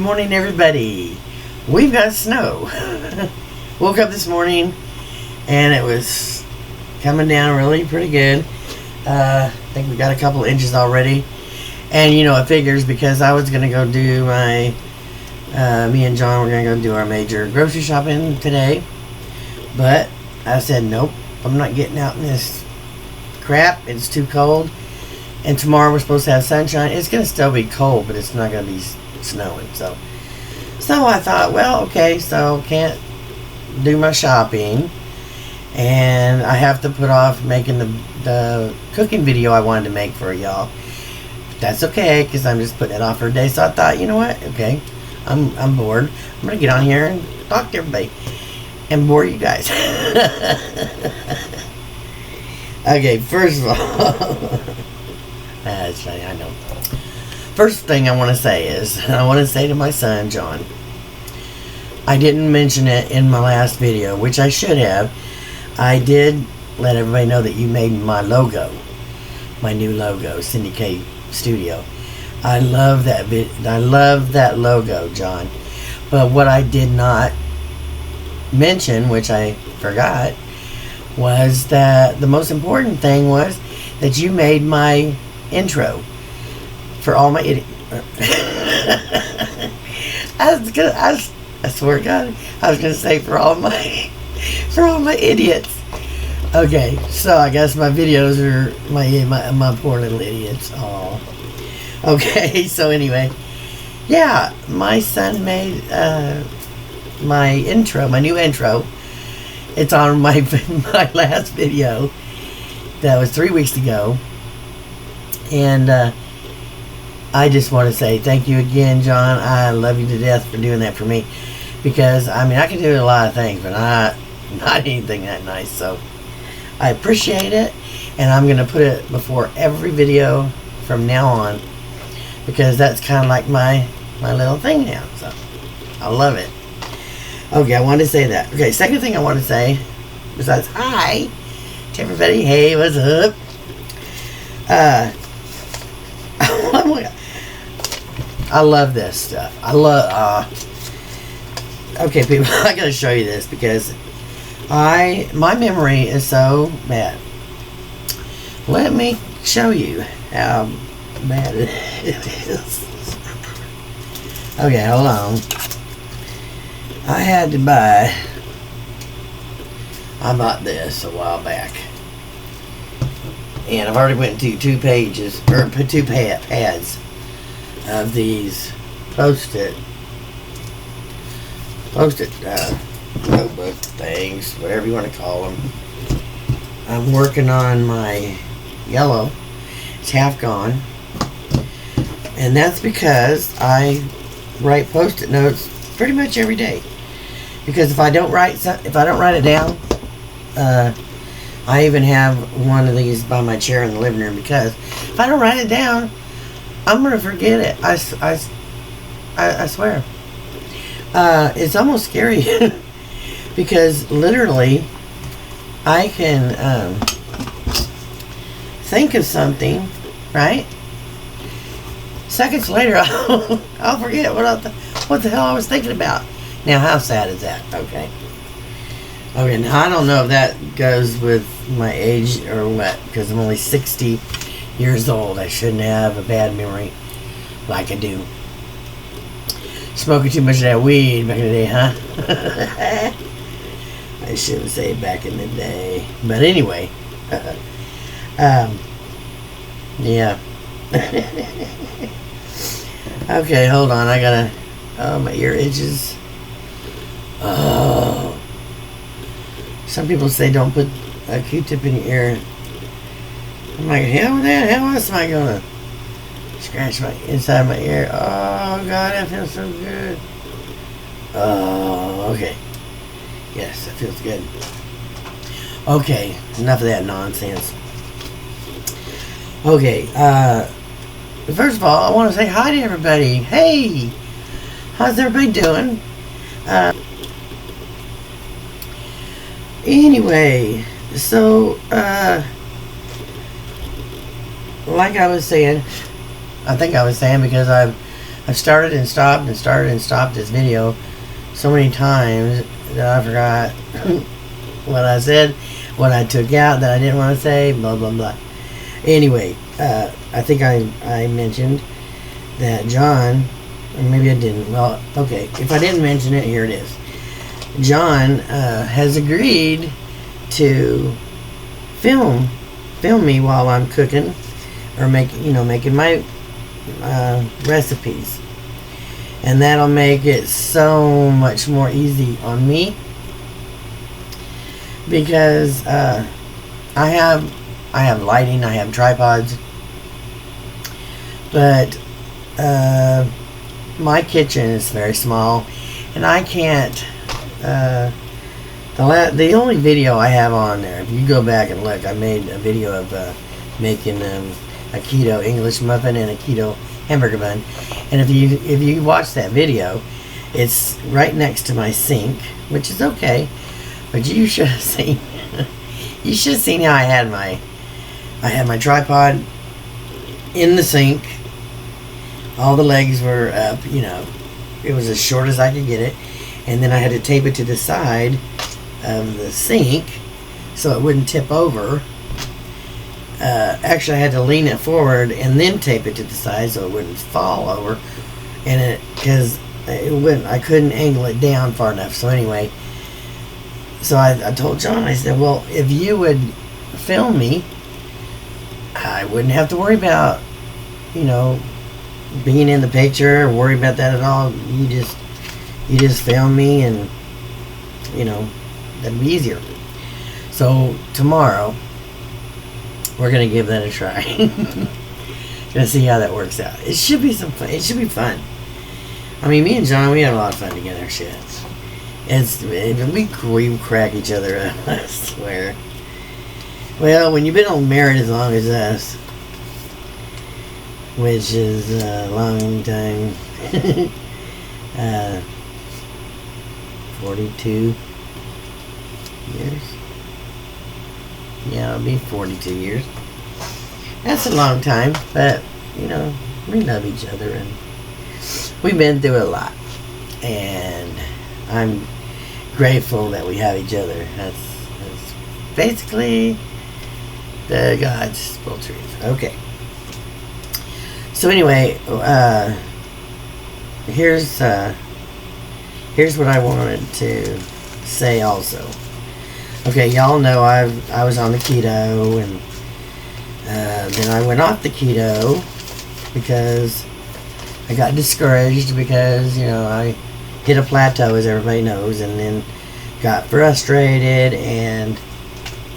morning, everybody. We've got snow. Woke up this morning and it was coming down really pretty good. I think we got a couple inches already. And you know, it figures because I was going to go do my, me and John were going to go do our major grocery shopping today. But I said, nope, I'm not getting out in this crap. It's too cold. And tomorrow we're supposed to have sunshine. It's going to still be cold, but it's not going to be snowing. So I thought, well, okay, so can't do my shopping. And I have to put off making the cooking video I wanted to make for y'all. But that's okay, because I'm just putting it off for a day. So I thought, you know what? Okay, I'm bored. I'm going to get on here and talk to everybody and bore you guys. Okay, first of all... That's funny, I know. First thing I want to say is, I want to say to my son, John, I didn't mention it in my last video, which I should have. I did let everybody know that you made my logo, my new logo, Cindy K Studio. I love that I love that logo, John. But what I did not mention, which I forgot, was that the most important thing was that you made my intro for all my I swear to God, I was gonna say for all my idiots. Okay, so I guess my videos are my poor little idiots. Oh, okay. So anyway, yeah, my son made my intro, my new intro. It's on my last video. That was 3 weeks ago. And I just want to say thank you again, John. I love you to death for doing that for me. Because, I mean, I can do a lot of things, but not anything that nice. So, I appreciate it. And I'm going to put it before every video from now on. Because that's kind of like my little thing now. So, I love it. Okay, I wanted to say that. Okay, second thing I want to say, besides hi to everybody. Hey, what's up? Oh my God. I love this stuff. I love, okay, people, I gotta show you this because my memory is so bad. Let me show you how bad it is. Okay, hold on. I had to buy, I bought this a while back. And I've already went to 2 pages, or 2 pads of these post-it notebook things, whatever you want to call them. I'm working on my yellow. It's half gone. And that's because I write post-it notes pretty much every day. Because if I don't write it down, I even have one of these by my chair in the living room because if I don't write it down, I'm going to forget it. I swear. It's almost scary because literally I can think of something, right? Seconds later, I'll forget what the hell I was thinking about. Now, how sad is that? Okay. Okay, now I don't know if that goes with my age or what, because I'm only 60 years old. I shouldn't have a bad memory like I do. Smoking too much of that weed back in the day, huh? I shouldn't say back in the day. But anyway. Yeah. Okay, hold on. I gotta... Oh, my ear itches. Oh... Some people say don't put a Q-tip in your ear. I'm like, hell with that? How else am I going to scratch my inside my ear? Oh, God, that feels so good. Oh, okay. Yes, that feels good. Okay, enough of that nonsense. Okay, first of all, I want to say hi to everybody. Hey, how's everybody doing? Anyway, so, like I was saying, I think I was saying because I've I've started and stopped and started and stopped this video so many times that I forgot what I said, what I took out that I didn't want to say, blah, blah, blah. Anyway, I think I mentioned that John, or maybe I didn't. Well, okay, if I didn't mention it, here it is. John has agreed to film me while I'm cooking or making my recipes, and that'll make it so much more easy on me because I have lighting, I have tripods, but my kitchen is very small, and I can't. The only video I have on there, if you go back and look, I made a video of making a keto English muffin and a keto hamburger bun, and if you watch that video, it's right next to my sink, which is okay, but you should have seen you should have seen how I had my tripod in the sink. All the legs were up, it was as short as I could get it, and then I had to tape it to the side of the sink so it wouldn't tip over. Actually, I had to lean it forward and then tape it to the side so it wouldn't fall over, and because I couldn't angle it down far enough. So anyway, so I told John, I said, well, if you would film me, I wouldn't have to worry about being in the picture or worry about that at all. You just film me, and that'd be easier. So tomorrow we're gonna give that a try. Gonna see how that works out. It should be some fun. It should be fun. I mean, me and John, we had a lot of fun together. Shit, we crack each other up. I swear. Well, when you've been married as long as us, which is a long time, 42 years. Yeah, it'll be 42 years. That's a long time, but we love each other, and we've been through a lot, and I'm grateful that we have each other. That's basically the gospel truth. Okay. So anyway, here's what I wanted to say also. Okay, y'all know I was on the keto, and then I went off the keto because I got discouraged because I hit a plateau, as everybody knows, and then got frustrated and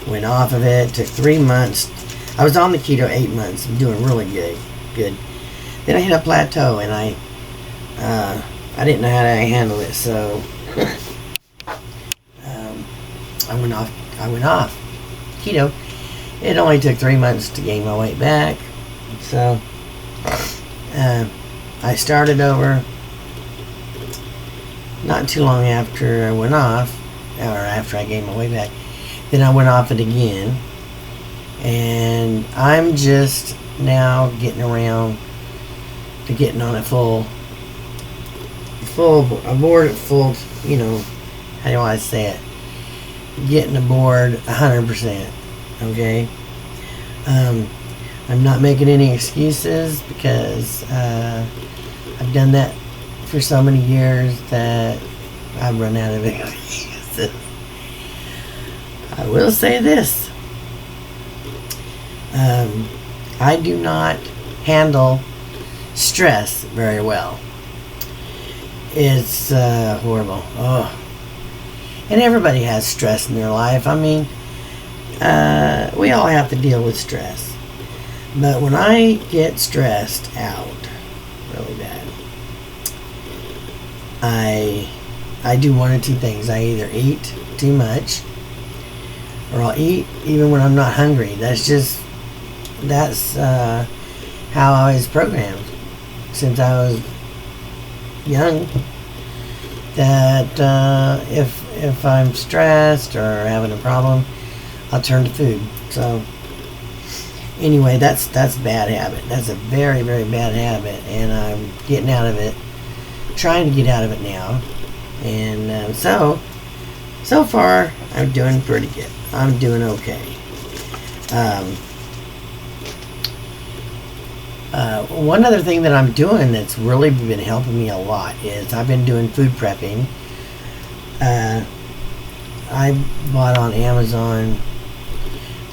went off of it. Took 3 months. I was on the keto 8 months. I'm doing really good. Then I hit a plateau, and I didn't know how to handle it, so I went off keto. It only took 3 months to gain my weight back, so I started over not too long after I went off, or after I gained my weight back. Then I went off it again, and I'm just now getting around to getting on a full aboard at full, how do I say it? Getting aboard 100%. Okay. I'm not making any excuses because I've done that for so many years that I've run out of excuses. I will say this. I do not handle stress very well. It's horrible. Oh. And everybody has stress in their life. I mean, we all have to deal with stress. But when I get stressed out really bad, I do one or two things. I either eat too much, or I'll eat even when I'm not hungry. That's how I was programmed since I was young. That if I'm stressed or having a problem, I'll turn to food. So Anyway, that's a bad habit. That's a very, very bad habit, and I'm getting out of it, trying to get out of it now. And so far, I'm doing pretty good. I'm doing okay. One other thing that I'm doing that's really been helping me a lot is I've been doing food prepping. I bought on Amazon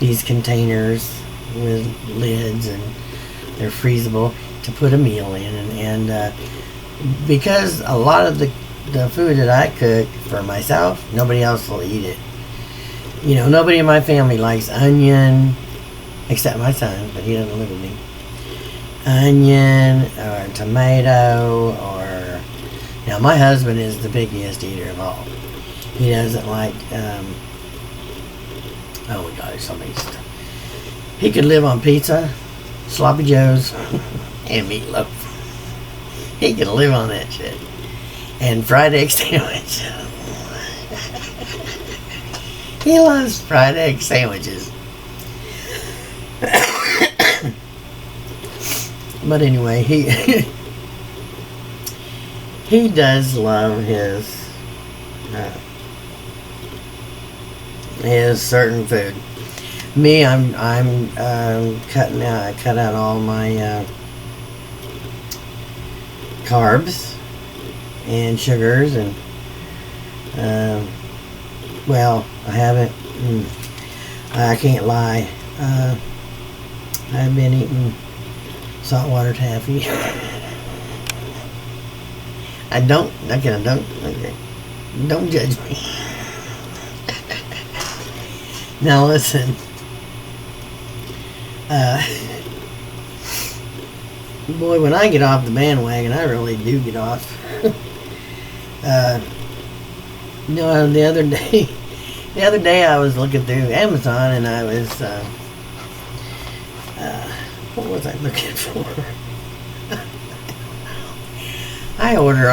these containers with lids, and they're freezable to put a meal in. And because a lot of the food that I cook for myself, nobody else will eat it. You know, nobody in my family likes onion, except my son, but he doesn't live with me. Onion or tomato, or now my husband is the biggest eater of all. He doesn't like oh my gosh, somebody's. He could live on pizza, sloppy joes, and meatloaf. He could live on that shit. And fried egg sandwich. He loves fried egg sandwiches. But anyway, he does love his certain food. Me, I'm cutting out. I cut out all my carbs and sugars, and well, I haven't. I can't lie. I've been eating saltwater taffy. Don't judge me. Now listen. Boy, when I get off the bandwagon, I really do get off. The other day I was looking through Amazon, and I was what was I looking for? I order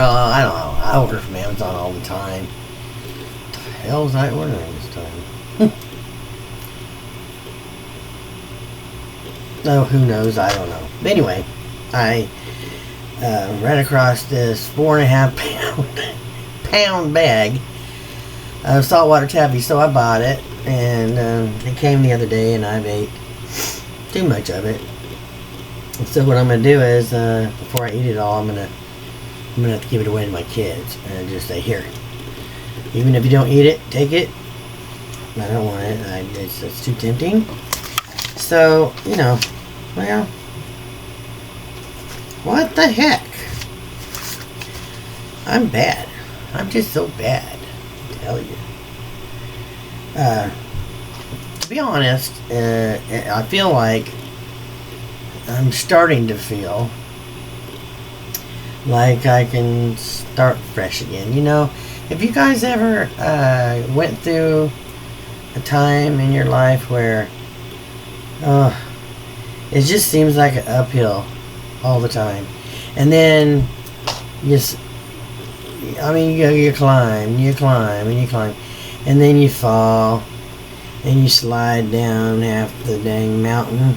from Amazon all the time. What the hell was I ordering this time? Oh, who knows? I don't know. But anyway, I ran across this 4.5 pound bag of saltwater taffy, so I bought it, and it came the other day, and I ate too much of it. So what I'm gonna do is, before I eat it all, I'm gonna have to give it away to my kids and just say, here, even if you don't eat it, take it. I don't want it. It's too tempting. So, you know, well, what the heck? I'm bad. I'm just so bad, I tell you. To be honest, I feel like I'm starting to feel like I can start fresh again. You know, if you guys ever went through a time in your life where it just seems like an uphill all the time, and then you climb, and then you fall, and you slide down half the dang mountain,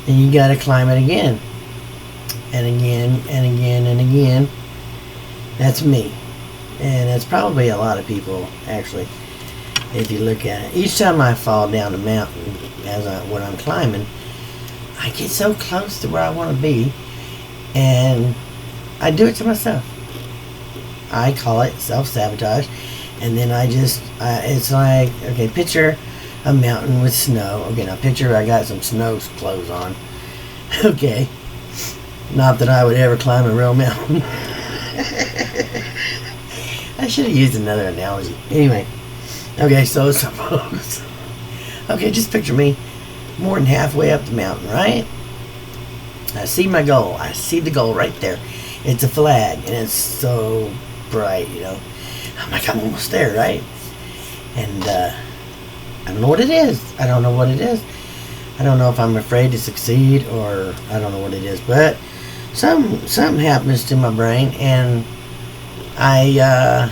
and you gotta climb it again, and again, and again, and again. That's me, and that's probably a lot of people, actually, if you look at it. Each time I fall down a mountain, when I'm climbing, I get so close to where I want to be, and I do it to myself. I call it self-sabotage, and then it's like, okay, picture a mountain with snow. Okay, now picture I got some snow clothes on. Okay, not that I would ever climb a real mountain. I should have used another analogy. Anyway, okay, so suppose, okay, just picture me more than halfway up the mountain, right? I see my goal. I see the goal right there. It's a flag, and it's so bright, you know. I'm like, I'm almost there, right? And I don't know what it is. I don't know what it is. I don't know if I'm afraid to succeed, or I don't know what it is. But something happens to my brain, and I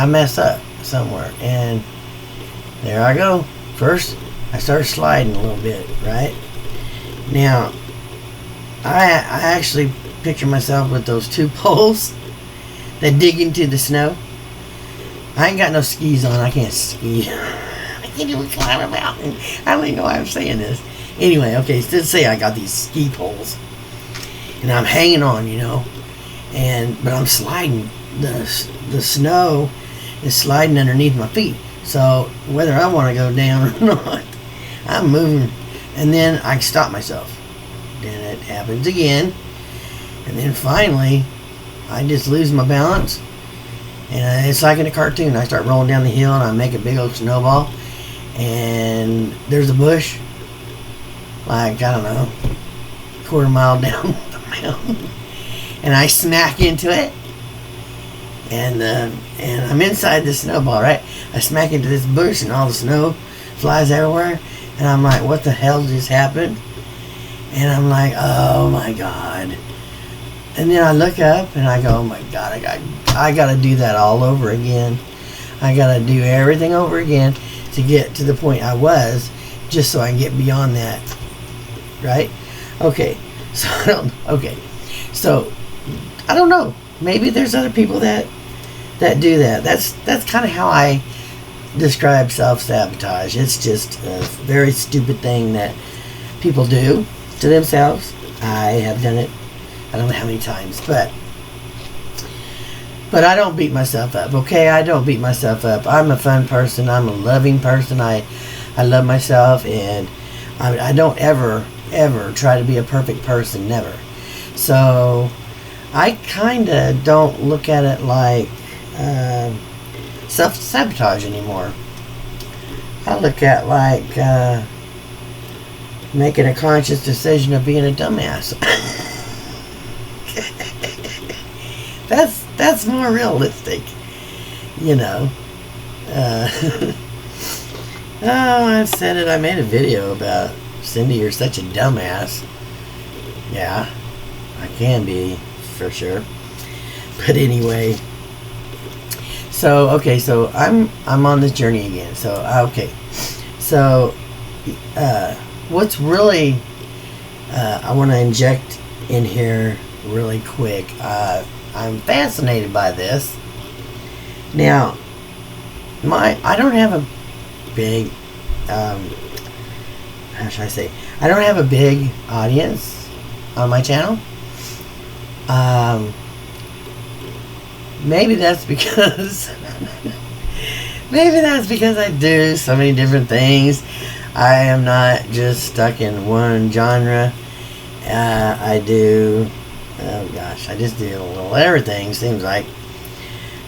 mess up somewhere, and there I go. First I start sliding a little bit, right? Now, I actually picture myself with those 2 poles that dig into the snow. I ain't got no skis on. I can't ski. I can't even climb a mountain. I don't even know why I'm saying this. Anyway, okay, so let's say I got these ski poles. And I'm hanging on, but I'm sliding. The snow is sliding underneath my feet. So whether I want to go down or not, I'm moving. And then I stop myself. Then it happens again. And then finally, I just lose my balance. And it's like in a cartoon. I start rolling down the hill and I make a big old snowball. And there's a bush, like, I don't know, quarter mile down the mountain. And I smack into it. And I'm inside the snowball, right? I smack into this bush and all the snow flies everywhere. And I'm like, what the hell just happened? And I'm like, oh my God. And then I look up and I go, oh my God, I got to do that all over again. I got to do everything over again to get to the point I was, just so I can get beyond that. Right? Okay. So I don't know. Maybe there's other people that do that. That's kind of how I describe self-sabotage. It's just a very stupid thing that people do to themselves. I have done it, I don't know how many times, but I don't beat myself up, okay? I don't beat myself up. I'm a fun person. I'm a loving person. I love myself, and I don't ever try to be a perfect person, never. So I kind of don't look at it like self-sabotage anymore. I look at like making a conscious decision of being a dumbass. That's more realistic, Oh, I've said it. I made a video about Cindy, you're such a dumbass. Yeah, I can be, for sure. But anyway, so I'm on this journey again. So what's really I want to inject in here really quick. I'm fascinated by this. Now, I don't have a big how should I say? I don't have a big audience on my channel. Maybe that's because I do so many different things. I am not just stuck in one genre. I do, I just do a little everything, seems like.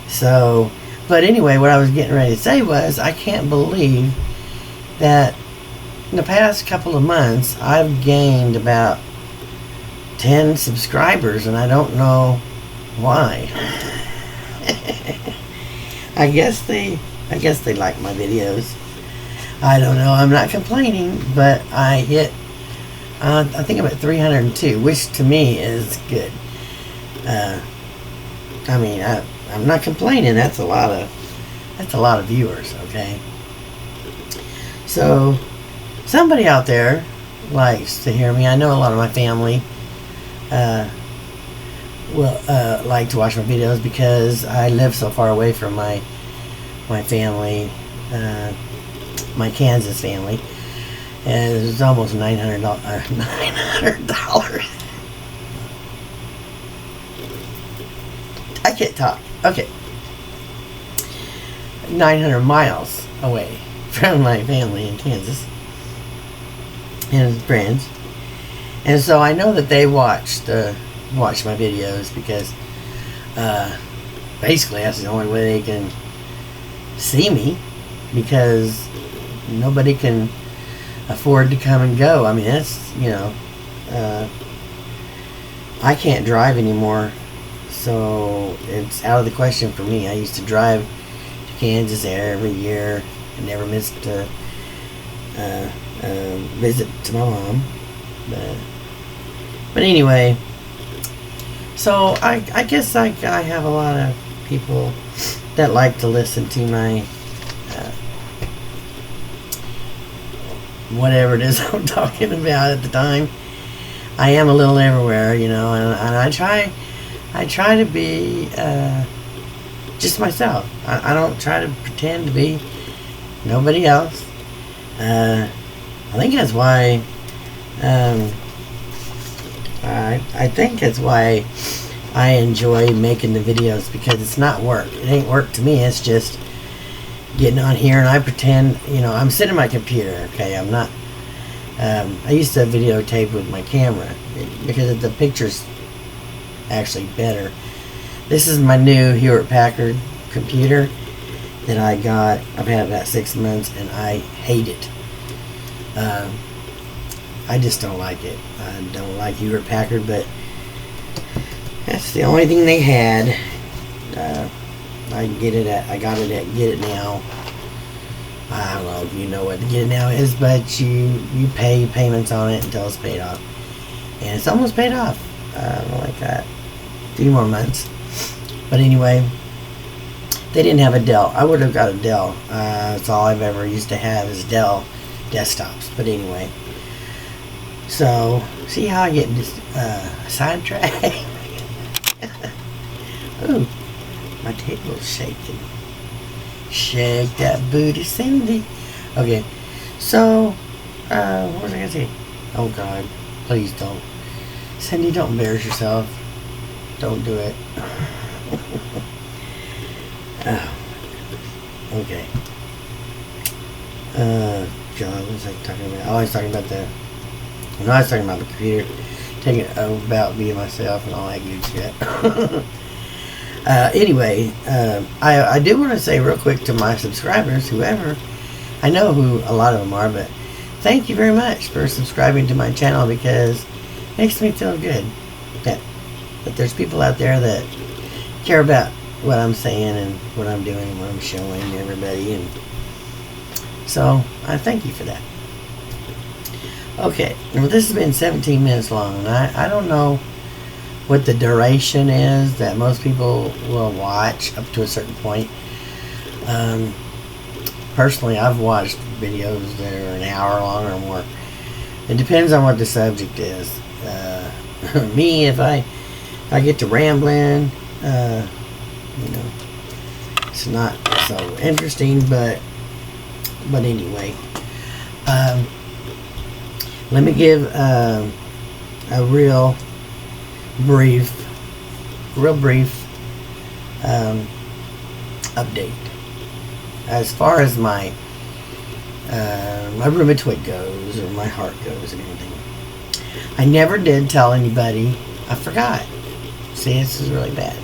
So, but anyway, what I was getting ready to say was, I can't believe that in the past couple of months, I've gained about 10 subscribers, and I don't know why. I guess they like my videos. I don't know. I'm not complaining, but I hit. I think I'm at 302, which to me is good. I'm not complaining. That's a lot of viewers. Okay. So somebody out there likes to hear me. I know a lot of my family will like to watch my videos because I live so far away from my family, my Kansas family, and it's almost $900. I can't talk. Okay, 900 miles away from my family in Kansas and friends, and so I know that they watch my videos because basically that's the only way they can see me, because nobody can afford to come and go. I mean, that's, I can't drive anymore, so it's out of the question for me. I used to drive to Kansas every year and never missed a visit to my mom. But anyway, so I guess I have a lot of people that like to listen to my whatever it is I'm talking about at the time. I am a little everywhere, you know, and I try to be just myself. I don't try to pretend to be nobody else. I think that's why. I think that's why I enjoy making the videos, because it's not work. It ain't work to me. It's just getting on here and I pretend, you know, I'm sitting at my computer. Okay, I'm not. I used to videotape with my camera because the picture's actually better. This is my new Hewlett-Packard computer that I got. I've had about 6 months and I hate it. I just don't like it. I don't like Hewlett-Packard, but that's the only thing they had. I got it at Get It Now. I don't know if you know what Get It Now is, but you pay payments on it until it's paid off. And it's almost paid off. Like that. 3 more months. But anyway, they didn't have a Dell. I would have got a Dell. That's all I've ever used to have is Dell desktops. But anyway. So, see how I get sidetracked? Ooh, my table's shaking. Shake that booty, Cindy. Okay, so, what was I gonna say? Oh God, please don't. Cindy, don't embarrass yourself. Don't do it. Oh, okay. God, what was I talking about? Oh, I was talking about I was talking about the computer, taking about being myself and all that good shit. Anyway, I do want to say real quick to my subscribers, whoever, I know who a lot of them are, but thank you very much for subscribing to my channel, because it makes me feel good that there's people out there that care about what I'm saying and what I'm doing and what I'm showing everybody, and so I thank you for that. Okay, well, this has been 17 minutes long, and I don't know what the duration is that most people will watch up to a certain point. Personally, I've watched videos that are an hour long or more. It depends on what the subject is. Me, if I get to rambling, you know, it's not so interesting, but anyway. Let me give a real brief update as far as my rheumatoid goes, or my heart goes, and everything. I never did tell anybody. I forgot. See, this is really bad.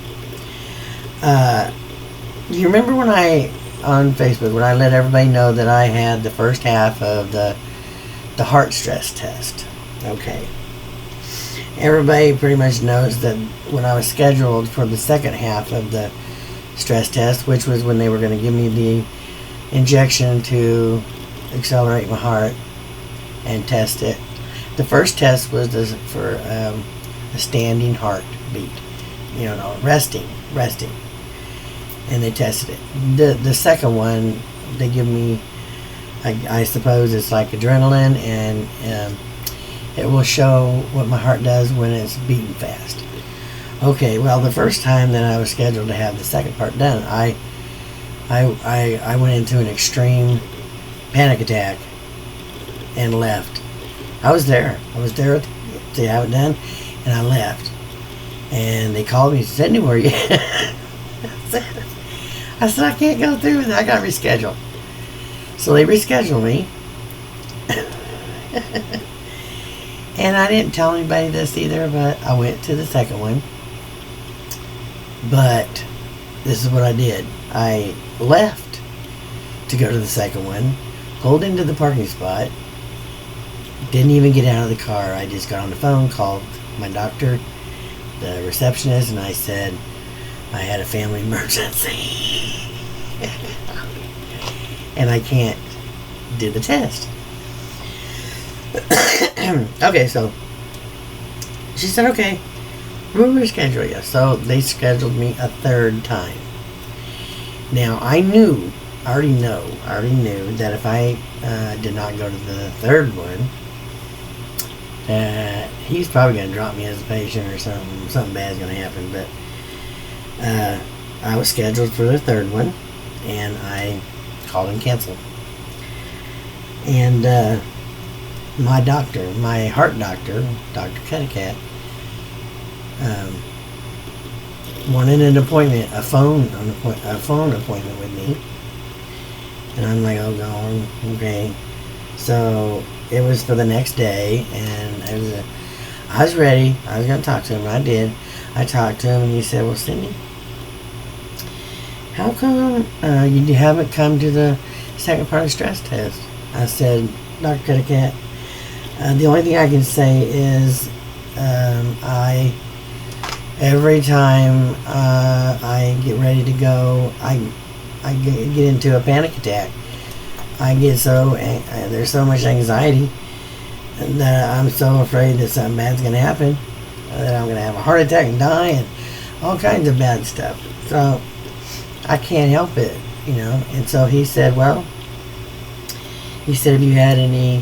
You remember when on Facebook, when I let everybody know that I had the first half of the heart stress test? Okay. Everybody pretty much knows that when I was scheduled for the second half of the stress test, which was when they were going to give me the injection to accelerate my heart and test it. The first test was for a standing heartbeat, you know, resting, and they tested it. The second one, they give me, I suppose it's like adrenaline, and it will show what my heart does when it's beating fast. Okay, well, the first time that I was scheduled to have the second part done, I went into an extreme panic attack and left. I was there to have it done, and I left. And they called me and said, "Cindy, where you?" I said, "I can't go through with it. I got to reschedule." So they rescheduled me. And I didn't tell anybody this either, but I went to the second one. But this is what I did. I left to go to the second one, pulled into the parking spot, didn't even get out of the car. I just got on the phone, called my doctor, the receptionist, and I said I had a family emergency. And I can't do the test. Okay, so she said, okay, we'll reschedule you. So they scheduled me a third time. Now, I knew I already knew that if I did not go to the third one, he's probably going to drop me as a patient or something bad's going to happen. But I was scheduled for the third one, and I called and canceled. And my doctor, my heart doctor, Dr. Chattin, wanted an appointment, a phone appointment with me. And I'm like, oh God, okay. So it was for the next day, and I was ready. I was going to talk to him, and I did. I talked to him, and he said, well, Cindy, how come you haven't come to the second part of the stress test? I said, Dr. Chattin, the only thing I can say is every time I get ready to go, I get into a panic attack. I get there's so much anxiety that I'm so afraid that something bad's going to happen, that I'm going to have a heart attack and die and all kinds of bad stuff. So I can't help it, And so he said, have you had any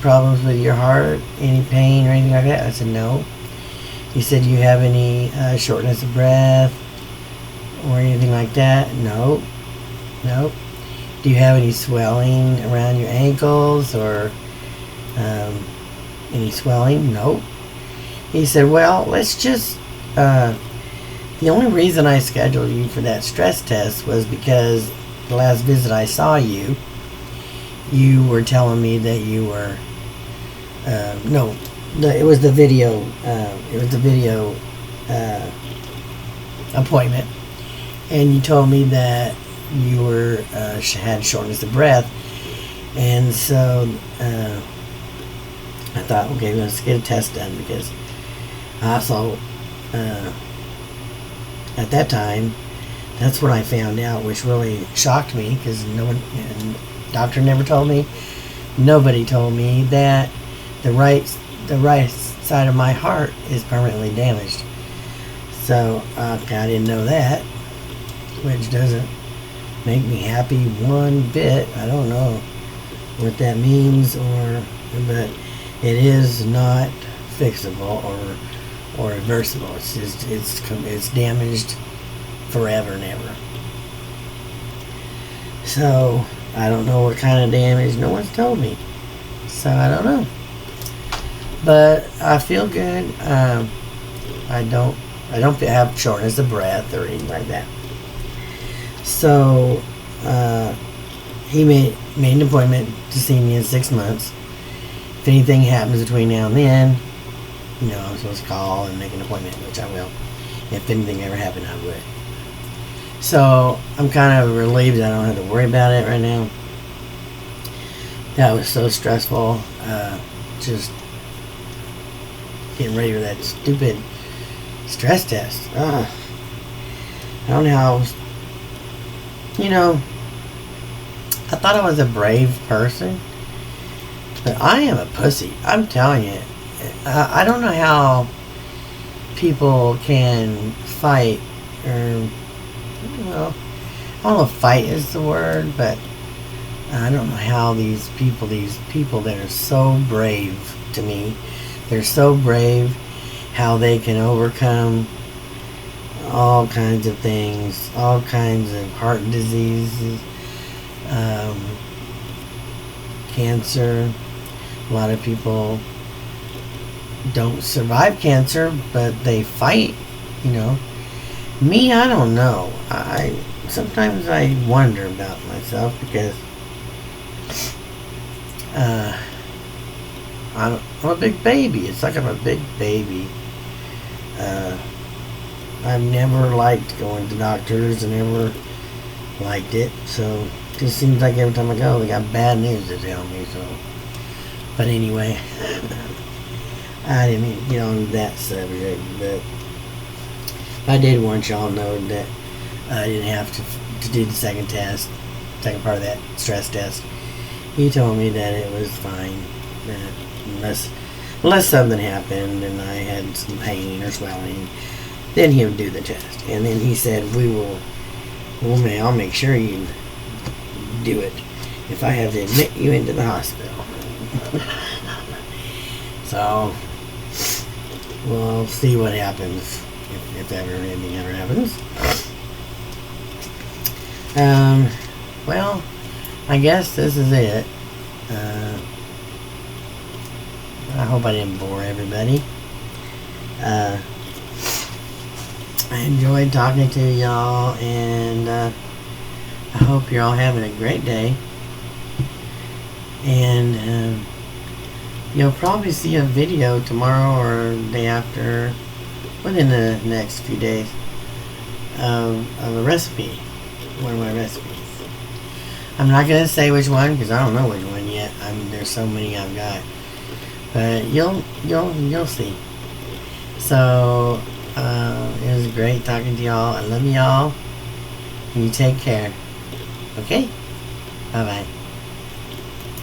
problems with your heart, any pain or anything like that? I said, no. He said, do you have any shortness of breath or anything like that? No. Do you have any swelling around your ankles or any swelling? Nope. He said, well, let's just, the only reason I scheduled you for that stress test was because the last visit I saw you, you were telling me that you were, it was the video appointment, and you told me that you were had shortness of breath, and so I thought, okay, let's get a test done, because I also at that time, that's when I found out, which really shocked me, because doctor never told me, nobody told me that the right side of my heart is permanently damaged. So I didn't know that, which doesn't make me happy one bit. I don't know what that means, but it is not fixable or reversible. It's just it's damaged forever and ever. So I don't know what kind of damage. No one's told me, so I don't know. But I feel good. I don't have shortness of breath or anything like that. So he made an appointment to see me in 6 months. If anything happens between now and then, I'm supposed to call and make an appointment, which I will. If anything ever happened, I would. So I'm kind of relieved that I don't have to worry about it right now. That was so stressful. Just getting ready for that stupid stress test. I don't know how. I thought I was a brave person, but I am a pussy. I'm telling you. I don't know how people can fight, or I don't know if fight is the word, but I don't know how these people that are so brave, to me, they're so brave, how they can overcome all kinds of things, all kinds of heart diseases, cancer. A lot of people don't survive cancer, but they fight, Me, I don't know. Sometimes I wonder about myself, because I'm a big baby. It's like I'm a big baby. I've never liked going to doctors. I never liked it. So it just seems like every time I go, they got bad news to tell me. So, but anyway, I didn't mean to get on that subject, but I did want y'all to know that I didn't have to do the second part of that stress test. He told me that it was fine, that unless something happened and I had some pain or swelling, then he would do the test. And then he said, I'll make sure you do it if I have to admit you into the hospital. So we'll see what happens if ever anything ever happens. Well, I guess this is it. I hope I didn't bore everybody. I enjoyed talking to y'all, and I hope you're all having a great day. And you'll probably see a video tomorrow or day after, within the next few days, of a recipe, one of my recipes. I'm not going to say which one because I don't know which one yet. There's so many I've got, but you'll see. So it was great talking to y'all. I love y'all. And you take care. Okay? Bye bye.